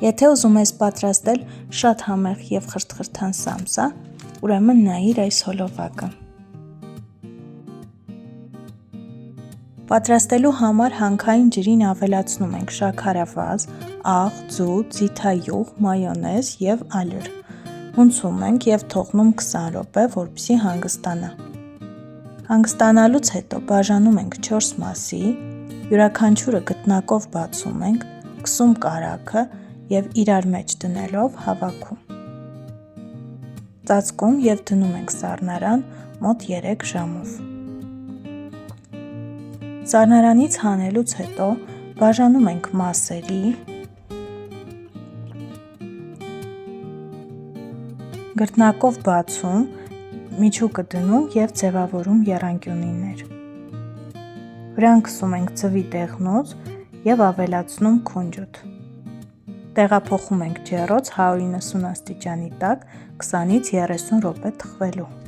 Եթե ուզում ես պատրաստել շատ համեղ և խրթխրթան սամսա, ուրեմն նայիր այս հոլովակը։ Պատրաստելու համար հանքային ջրին ավելացնում ենք շաքարավազ, աղ, ձու, ձիթայուղ, մայոնեզ և ալյուր։ Հունցում ենք և թողնում 20 րոպե, որպեսզի հանգստանա։ Հանգստանալուց հետո բաժանում ենք 4 մասի, յուրաքանչյուրը գտնակով բացում ենք, քսում կարագը և իրար մեջ դնելով հավաքում։ Ծածկում և դնում ենք սառնարան մոտ 3 ժամով։ Սառնարանից հանելուց հետո բաժանում ենք մասերի, գրտնակով բացում, միջուկը դնում և ձևավորում եռանկյունիներ։ Վրան քսում ենք ձվի դեղնուց և ավելացնում քունջութ։ Տեղափոխում ենք ջեռոց 190 աստիճանի տակ 20-ից 30 րոպե թխվելու։